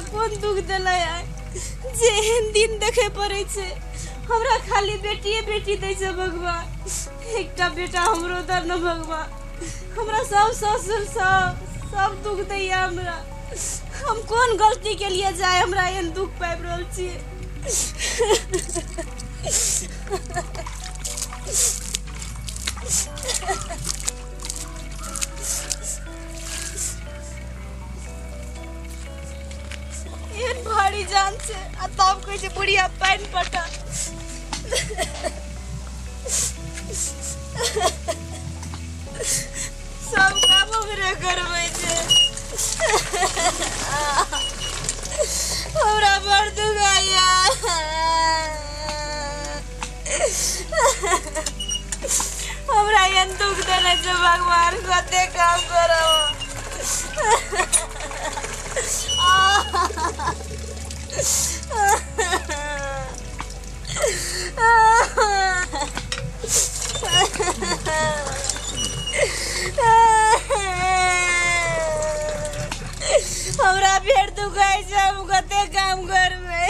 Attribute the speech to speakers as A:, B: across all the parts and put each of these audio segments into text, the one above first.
A: कौन दुख दिला है जे एहन दिन देखे पड़े छे। हमरा खाली बेटिए बेटी दे छे भगवान, एकटा बेटा हमरो दर न भगवान। हमरा सब ससुर सब दुख दैया हमरा। हम कौन गलती के लिए जाए हमरा एहन दुख पाबि रहल छी। एहन भारी जान छे आ तब कहै छे बुढ़िया पानि पटा। सब काम हमरे करबै छे। हमरा बड़ दुखाइया। हमरा एहन दुख देने छे भगवान, कते काम करब। हमरा पेट दुखाई छे, हम कते काम करबै।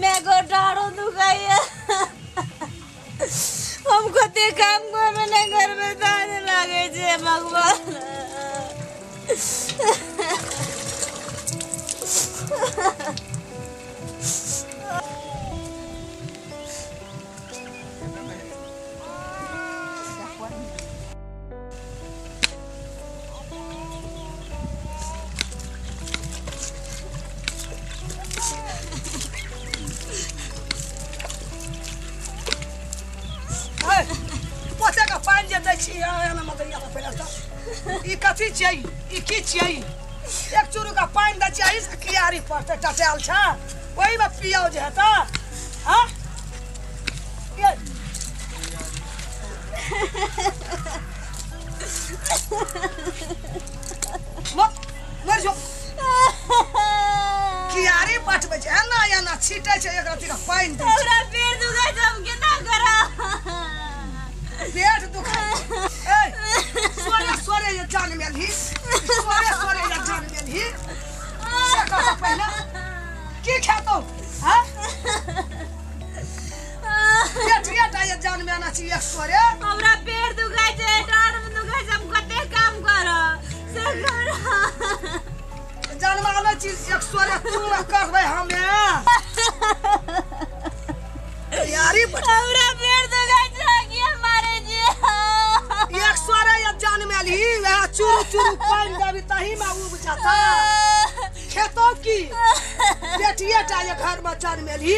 A: मैं गोटारो दुखाइया, हम कते काम करबै ने घर में दाने लागे छे भगवान।
B: पोतेका पानी जे दै छी एना मत या त पहिला त ई कथी छै, ई की छै? एक चुरुका पानी दै छी, इसके कियारी पड़ते टटेल छ, ओही में पियाओ जे हेता। हां ये मर जो कियारी पटबै छै एना एना छीटै छै, एक रत्ती का पानी दै छै।
A: हमरा पेट दुखाई छे, हम केना करब?
B: पेट दुखाई ए सोरे ये जान मेलही, सोरे ये जान मेलही से कह पहिला की खेतो। हां पेट ये जान में आना चाहिए सोरे।
A: हमरा पेट दुखाई छे, डाँड में दुखाई छे, हम कते काम करब से करब।
B: जानवा वाला चीज एक सोरे तू करबै हमे यारी।
A: हमरा पेट दुखाई छे कि मारे जी।
B: एक सोरे ये जान में आली वह चुरु चुरु पानी देबी तही में उब जाता। खेतो की बेटिए टा ये घर में जान में आली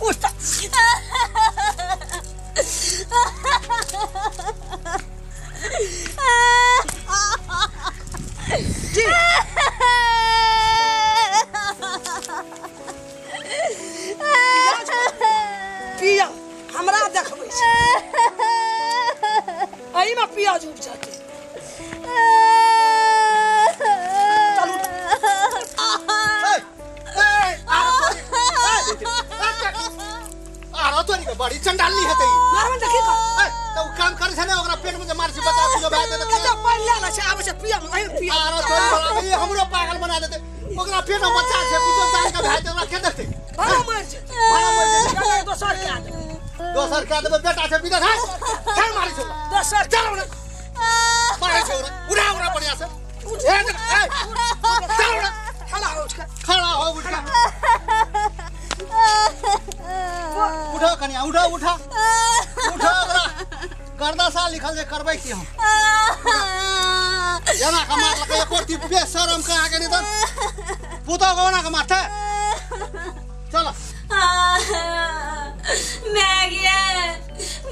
B: उठता पिया हमरा देखबै छै एही में पियाज उठ जाते। चलू
C: आरो तोरी के बड़ी चंडाली हेतै।
B: मारवन देखी का
C: तो काम करे छै ने, ओकरा पेट में जे मार छै बता कुछो भए जेतै।
B: कते पानी ले ले छै, आबै छै पिया में एही पिया।
C: आरो तोरी बड़ा ई हमरो पागल बना देतै। ओकरा पेट में बच्चा छै, कुछो जान के भए जेतै, ओकरा के देखतै?
B: भाड़ा मर छै,
C: भाड़ा मर जेतै।
B: दोसर के आ देबै,
C: दोसर के देबै, बेटा छै विदेश है काय मारै छै?
B: दोसर
C: चलो ना मारै छै ओकरा, उड़ा बढ़िया से ए चलो ना
B: खड़ा हो उसका
C: खड़ा हो उठ के उठो कन्या उठो उठो ओकरा गर्दा सा लिखल जे करबै की हम जना का मार लगे कोर्ती बेशरम का आगे नहीं तो पुतो गोना का मारते। चलो
A: मैं गया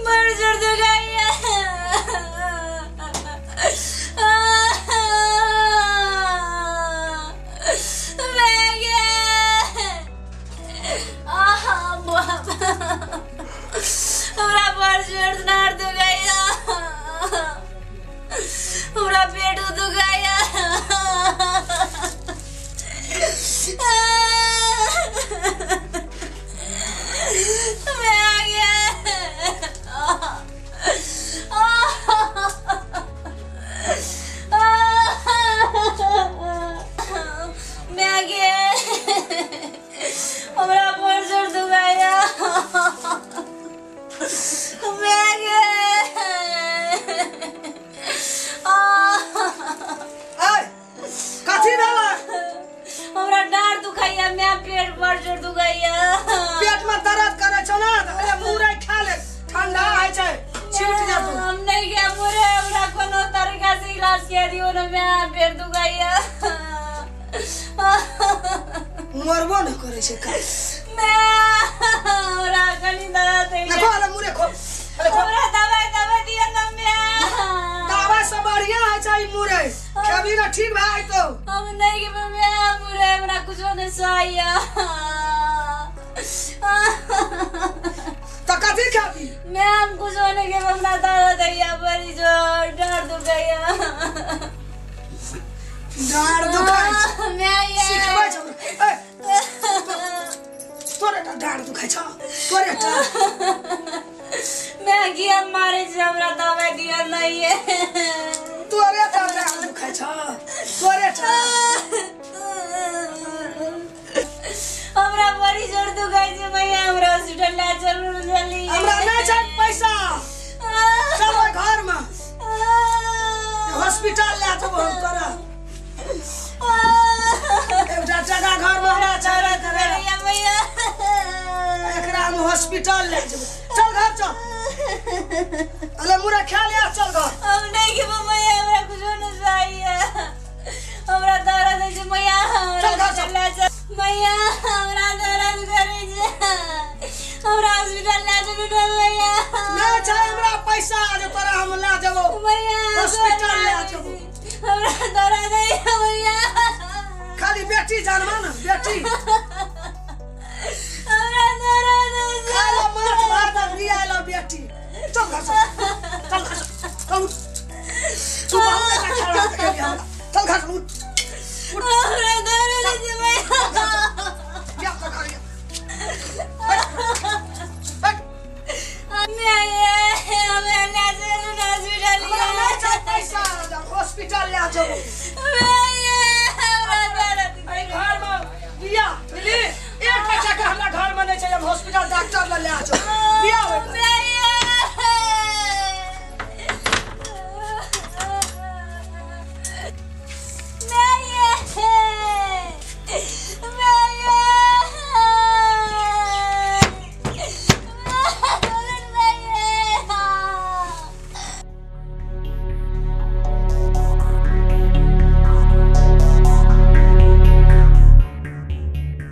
A: मर जोर दो गया। मैं गया हमरा मर जोर नार दो गया, हमरा पेट दो गया। मैं आ गया। मैं पेट पर जोड़ दू गई
B: पेट में दर्द करे छ ना अरे मुरै खा ले ठंडा है छै छीट जा तू
A: हम नहीं क्या मुरे हमरा कोनो तरीका से इलाज के दियो ना मैं पेट दू गई
B: मरबो न करे छै का
A: मैं हमरा कनी दर्द है
B: ना खोले मुरे खो अरे खो
A: हमरा दवाई दियो ना मैं
B: दवा से बढ़िया है छै मुरे खेबी ना ठीक भाई तो
A: हम नहीं के मैं मुरे हमरा कुछ नहीं सहाया
B: तो कथी खाबी
A: मैं हम कुछ होने के हमरा दर्द है बड़ी जोर डर दू गई
B: डार दुखाय छै
A: मैं ये
B: सिखबै छ तोरे टा डार दुखाय छ तोरे टा
A: मैं किया मारे से हमरा दवाई दिया नहीं है
B: तोरे टा डार दुखाय छ तोरे टा
A: हमरा बड़ी जोर दुखाई छै भैया हमरा हॉस्पिटल ले चलू जल्दी
B: हमरा ना छै पैसा चलो घर में हॉस्पिटल ले जेबो हम तोरा एकटा जगह घर में हमरा चारा करे
A: भैया
B: एकरा हम हॉस्पिटल ले जेबो चल घर चल अले मुरा खा ले चल घर
A: हम नहीं के भैया हमरा कुछ नहीं चाहिए हमरा दर्द है छै भैया
B: चल घर चल
A: भैया हमरा दर्द करे छै हमरा हॉस्पिटल ले चलू ना भैया
B: ना छै हमरा पैसा जे तोरा हम ले जेबो
A: भैया
B: हॉस्पिटल ले जेबो
A: हमरा दर्द है भैया
B: खाली बेटी जानवा ना बेटी
A: हमरा दर्द है
B: खाली माछ भात लिया ला बेटी चल घर चल चल तू बहुत अच्छा खड़ा कर चल घर उठ
A: हमरा